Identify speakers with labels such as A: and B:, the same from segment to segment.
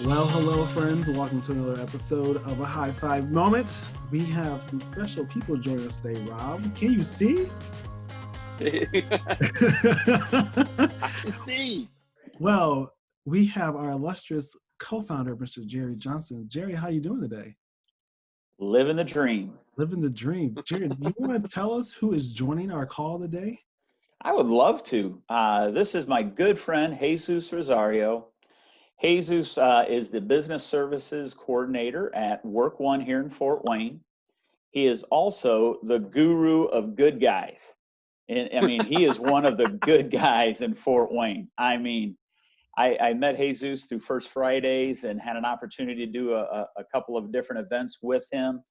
A: Well, hello, friends. Welcome to another episode of a High-5 Moment. We have some special people joining us today, Rob. Can you see?
B: I can see.
A: Well, we have our illustrious co-founder, Mr. Jerry Johnson. Jerry, how you doing today?
B: Living the dream.
A: Living the dream. Jerry, do you want to tell us who is joining our call today?
B: I would love to. This is my good friend, Jesus Rosario. Jesus is the business services coordinator at Work One here in Fort Wayne. He is also the guru of good guys. And I mean, he is one of the good guys in Fort Wayne. I mean, I met Jesus through First Fridays and had an opportunity to do a couple of different events with him.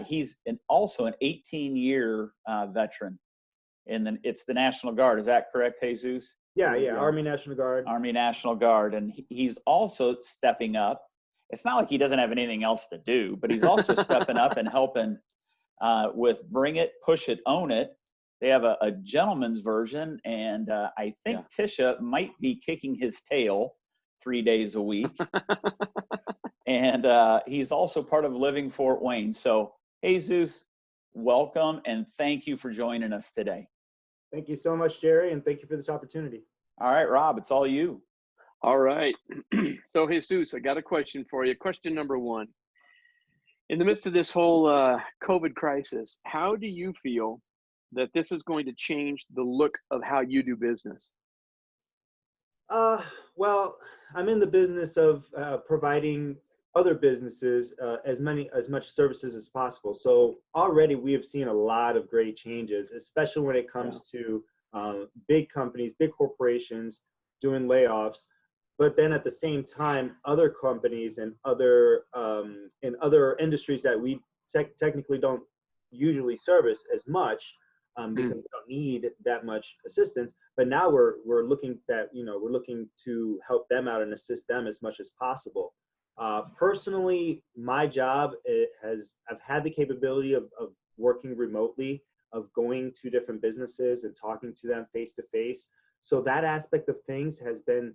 B: He's also an 18-year veteran. It's the National Guard. Is that correct, Jesus?
C: Yeah, Army National Guard.
B: Army National Guard. And he's also stepping up. It's not like he doesn't have anything else to do, but he's also stepping up and helping with Bring It, Push It, Own It. They have a gentleman's version, and I think Tisha might be kicking his tail 3 days a week. And he's also part of Living Fort Wayne. So, Jesus, welcome, and thank you for joining us today.
C: Thank you so much, Jerry, and thank you for this opportunity.
B: All right, Rob, it's all you.
D: All right. So, Jesus, I got a question for you. Question number one. In the midst of this whole COVID crisis, how do you feel that this is going to change the look of how you do business?
C: Well, I'm in the business of providing other businesses as much services as possible. So already we have seen a lot of great changes, especially when it comes to big companies, big corporations doing layoffs. But then at the same time, other companies and other in other industries that we technically don't usually service as much because they don't need that much assistance. But now we're looking to help them out and assist them as much as possible. Personally, my job I've had the capability of working remotely, of going to different businesses and talking to them face to face. So that aspect of things has been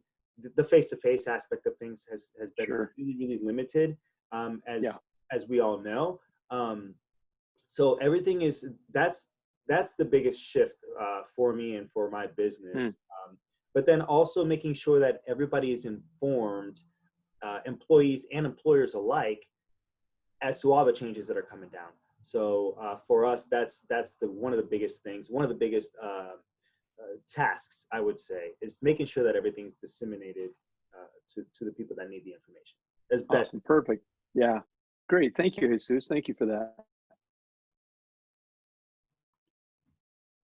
C: the face-to-face aspect of things has been really, really limited, as we all know. So everything that's the biggest shift for me and for my business. But then also making sure that everybody is informed, employees and employers alike, as to all the changes that are coming down. So for us, that's one of the biggest things, one of the biggest tasks, I would say, is making sure that everything's disseminated to the people that need the information as best.
D: Awesome. Perfect. Yeah. Great. Thank you, Jesus. Thank you for that.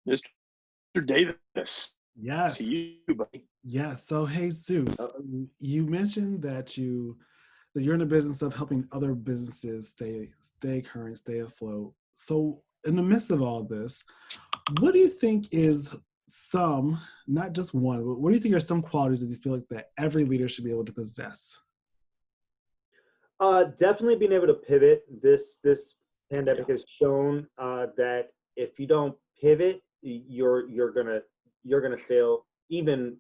D: Mr. Davis.
A: Yes.
D: To you, buddy.
A: Yes. So, Jesus, you mentioned that you're in the business of helping other businesses stay current, stay afloat. So in the midst of all this, what do you think is not just one, but what do you think are some qualities that you feel like that every leader should be able to possess?
C: Definitely being able to pivot. This pandemic has shown that if you don't pivot, you're gonna fail even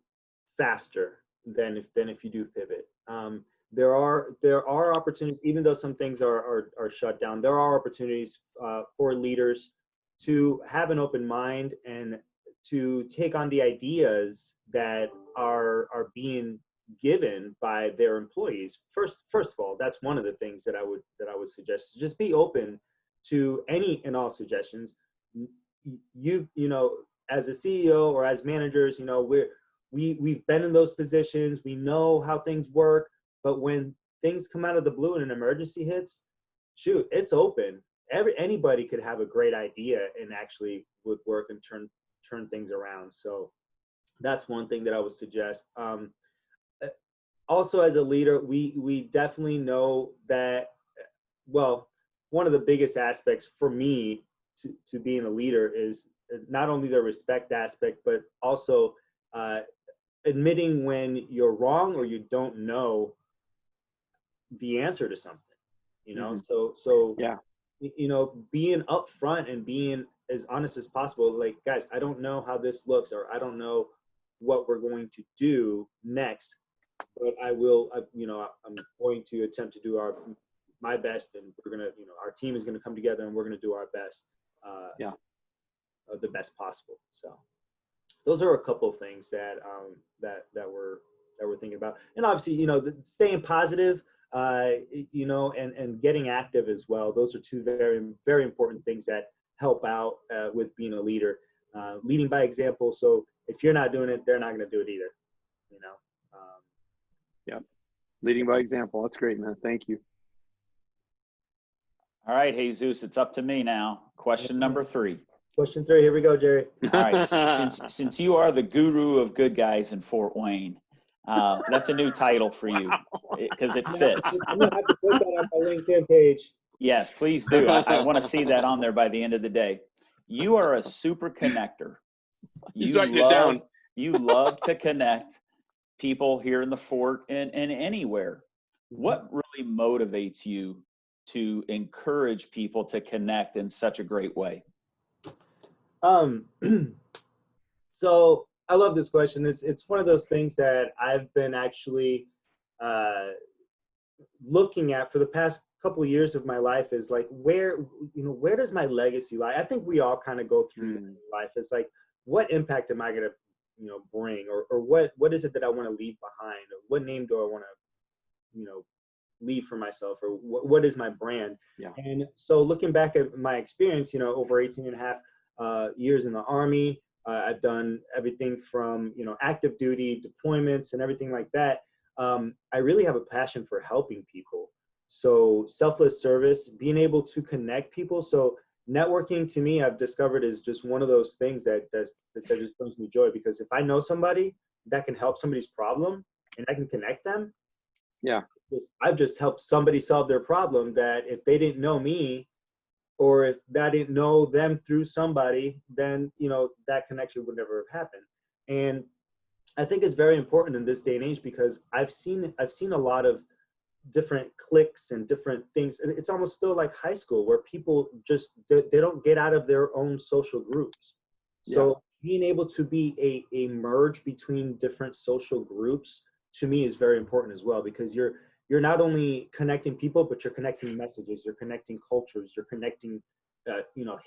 C: faster than if you do pivot. There are opportunities, even though some things are shut down. There are opportunities for leaders to have an open mind and to take on the ideas that are being given by their employees. First of all, that's one of the things that I would suggest. Just be open to any and all suggestions. You know, as a CEO or as managers, you know, we've been in those positions. We know how things work. But when things come out of the blue and an emergency hits, shoot, it's open. Anybody could have a great idea and actually would work and turn things around. So that's one thing that I would suggest. Also, as a leader, we definitely know that, well, one of the biggest aspects for me to being a leader is not only the respect aspect, but also admitting when you're wrong or you don't know the answer to something, you know. So
D: yeah,
C: you know, being upfront and being as honest as possible. Like, guys, I don't know how this looks, or I don't know what we're going to do next. but I'm going to attempt to do my best, and we're gonna, our team is gonna come together, and we're gonna do our best, the best possible. So those are a couple of things that we're thinking about, and obviously, staying positive, and getting active as well. Those are two very, very important things that help out with being a leader, leading by example. So if you're not doing it, they're not going to do it either.
D: Yeah, leading by example. That's great, man. Thank you.
B: All right, Jesus, it's up to me now. Question number 3.
C: Question 3. Here we go, Jerry.
B: All right, since you are the guru of good guys in Fort Wayne, that's a new title for you because it fits.
C: I'm gonna have to put that on my LinkedIn page.
B: Yes, please do. I want to see that on there by the end of the day. You are a super connector.
D: He's writing it down.
B: You love to connect people here in the fort and anywhere. What really motivates you to encourage people to connect in such a great way?
C: So I love this question. It's one of those things that I've been actually looking at for the past couple of years of my life, is like, where does my legacy lie? I think we all kind of go through life. It's like, what impact am I going to bring, or what is it that I want to leave behind, or what name do I want to leave for myself, or what is my brand?
D: Yeah.
C: And so looking back at my experience, over 18 and a half years in the Army, I've done everything from active duty deployments and everything like that. I really have a passion for helping people. So selfless service, being able to connect people. So networking, to me, I've discovered, is just one of those things that just brings me joy, because if I know somebody that can help somebody's problem and I can connect them, I've just helped somebody solve their problem, that if they didn't know me, or if I didn't know them through somebody, then that connection would never have happened. And I think it's very important in this day and age, because I've seen a lot of different cliques and different things. It's almost still like high school, where people just they don't get out of their own social groups. So being able to be a merge between different social groups, to me, is very important as well, because you're not only connecting people, but you're connecting messages, you're connecting cultures, you're connecting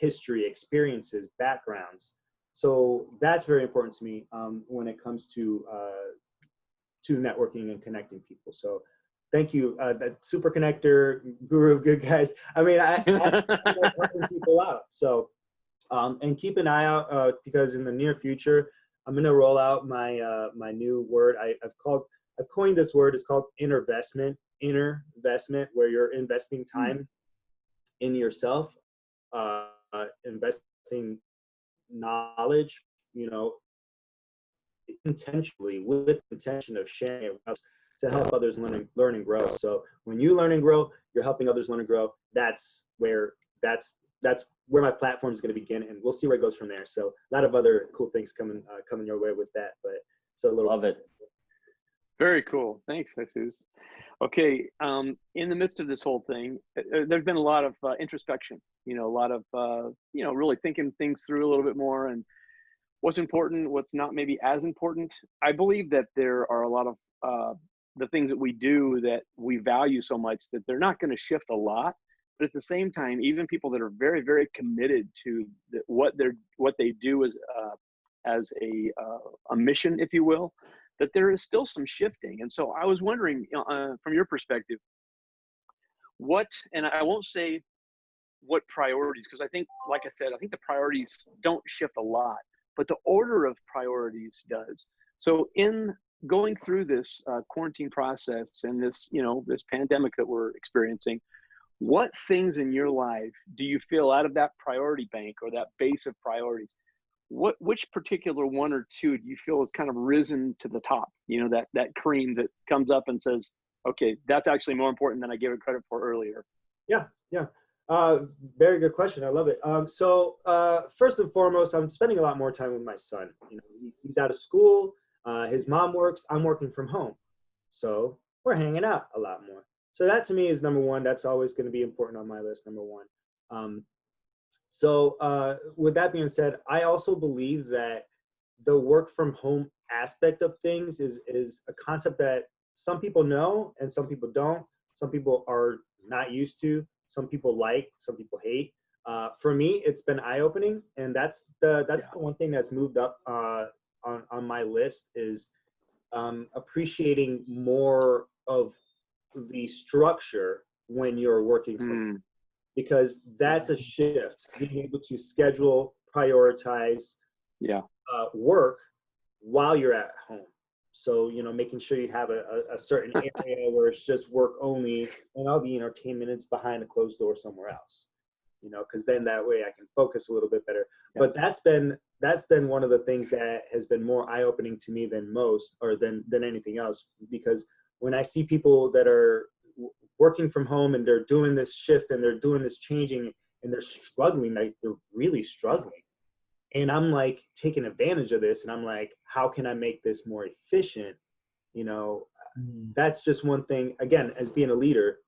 C: history, experiences, backgrounds. So that's very important to me when it comes to networking and connecting people. So thank you, that super connector, guru of good guys. I mean, I like helping people out. So and keep an eye out, because in the near future, I'm going to roll out my my new word. I've coined this word. It's called intervestment, where you're investing time in yourself, investing knowledge, intentionally, with the intention of sharing it to help others learn and grow. So when you learn and grow, you're helping others learn and grow. That's where my platform is going to begin, and we'll see where it goes from there. So a lot of other cool things coming your way with that, but it's a little.
B: Love it.
D: Very cool. Thanks, Jesus. Okay, in the midst of this whole thing, there's been a lot of introspection, a lot of, really thinking things through a little bit more, and what's important, what's not maybe as important. I believe that there are a lot of the things that we do that we value so much that they're not going to shift a lot. But at the same time, even people that are very, very committed to what they do as a mission, if you will, that there is still some shifting. And so I was wondering, from your perspective, and I won't say what priorities, because I think, like I said, I think the priorities don't shift a lot, but the order of priorities does. So in going through this quarantine process and this, this pandemic that we're experiencing, what things in your life do you feel, out of that priority bank or that base of priorities, which particular one or two do you feel has kind of risen to the top? That cream that comes up and says, okay, that's actually more important than I gave it credit for earlier.
C: Yeah. Very good question. I love it. So first and foremost, I'm spending a lot more time with my son. He's out of school. His mom works. I'm working from home. So we're hanging out a lot more. So that, to me, is number one. That's always going to be important on my list, number one. So with that being said, I also believe that the work from home aspect of things is a concept that some people know and some people don't. Some people are not used to, some people like, some people hate. For me, it's been eye-opening, and that's the one thing that's moved up on my list is appreciating more of the structure when you're working from home, because that's a shift. Being able to schedule, prioritize, work while you're at home. So, making sure you have a certain area where it's just work only, and all the entertainment behind a closed door somewhere else. Because then that way I can focus a little bit better. Yeah. But that's been one of the things that has been more eye-opening to me than most, or than anything else. Because when I see people that are working from home and they're doing this shift and they're doing this changing and they're struggling, like they're really struggling. And I'm like taking advantage of this, and I'm like, how can I make this more efficient? That's just one thing. Again, as being a leader,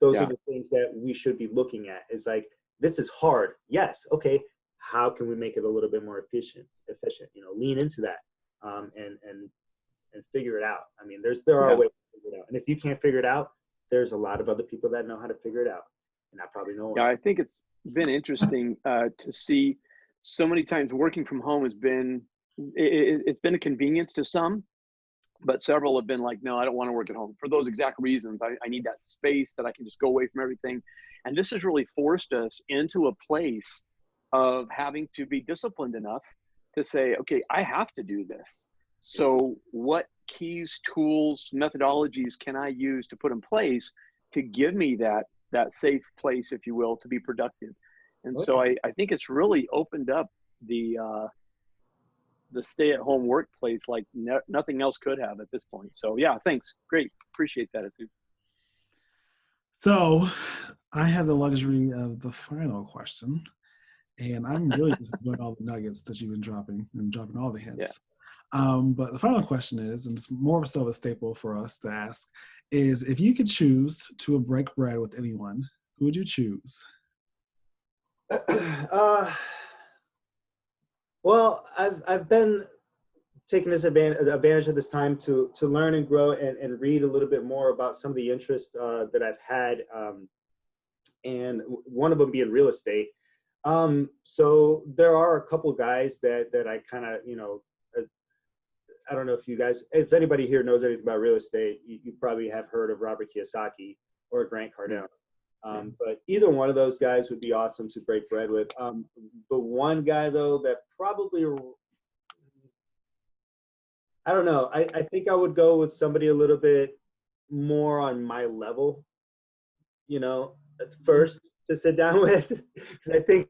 C: those are the things that we should be looking at. It's like, this is hard. Yes. Okay. How can we make it a little bit more efficient? Lean into that, and figure it out. I mean, there are ways to figure it out. And if you can't figure it out, there's a lot of other people that know how to figure it out. And I probably know.
D: Yeah. I think it's been interesting to see so many times working from home has been, it's been a convenience to some, but several have been like, no, I don't want to work at home for those exact reasons. I need that space that I can just go away from everything. And this has really forced us into a place of having to be disciplined enough to say, okay, I have to do this. So what keys, tools, methodologies can I use to put in place to give me that safe place, if you will, to be productive? And so I think it's really opened up the stay-at-home workplace like nothing else could have at this point. So yeah, thanks. Great. Appreciate that, Aziz.
A: So I have the luxury of the final question, and I'm really just enjoying all the nuggets that you've been dropping all the hints. Yeah. But the final question is, and it's more so a staple for us to ask, is if you could choose to break bread with anyone, who would you choose?
C: Well, I've been taking this advantage of this time to learn and grow and read a little bit more about some of the interests that I've had, and one of them being real estate. So there are a couple guys that I kind of, I don't know if anybody here knows anything about real estate, you probably have heard of Robert Kiyosaki or Grant Cardone. But either one of those guys would be awesome to break bread with. The one guy, though, that probably, I don't know. I think I would go with somebody a little bit more on my level, at first to sit down with, because I think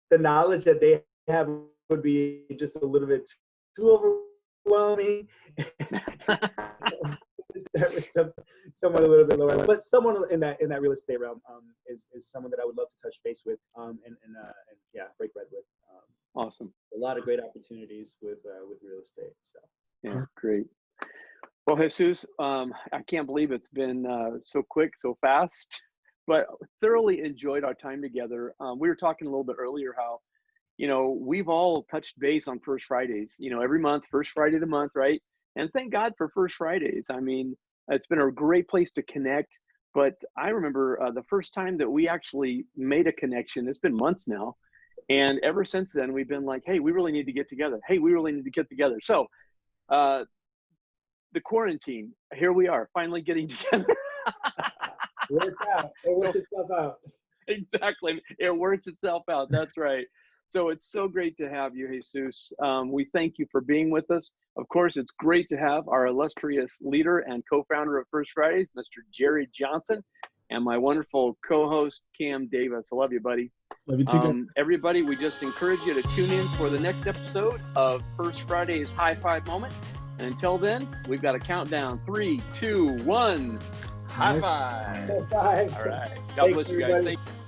C: the knowledge that they have would be just a little bit too overwhelming. Start with someone a little bit lower, but someone in that real estate realm is someone that I would love to touch base with and break bread with.
D: Awesome.
C: A lot of great opportunities with real estate. So
D: yeah, great. Well, Jesus, I can't believe it's been so quick, so fast, but thoroughly enjoyed our time together. We were talking a little bit earlier how, we've all touched base on First Fridays, every month, first Friday of the month, right? And thank God for First Fridays. I mean, it's been a great place to connect. But I remember the first time that we actually made a connection, it's been months now. And ever since then, we've been like, hey, we really need to get together. Hey, we really need to get together. So the quarantine, here we are, finally getting together.
C: It worked itself out.
D: Exactly. It works itself out. That's right. So it's so great to have you, Jesus. We thank you for being with us. Of course, it's great to have our illustrious leader and co-founder of First Fridays, Mr. Jerry Johnson, and my wonderful co-host, Cam Davis. I love you, buddy.
A: Love you too.
D: Everybody, we just encourage you to tune in for the next episode of First Friday's HI-5 moment. And until then, we've got a countdown. 3, 2, 1. High five.
C: Bye.
D: All right. God bless you guys. Thank you.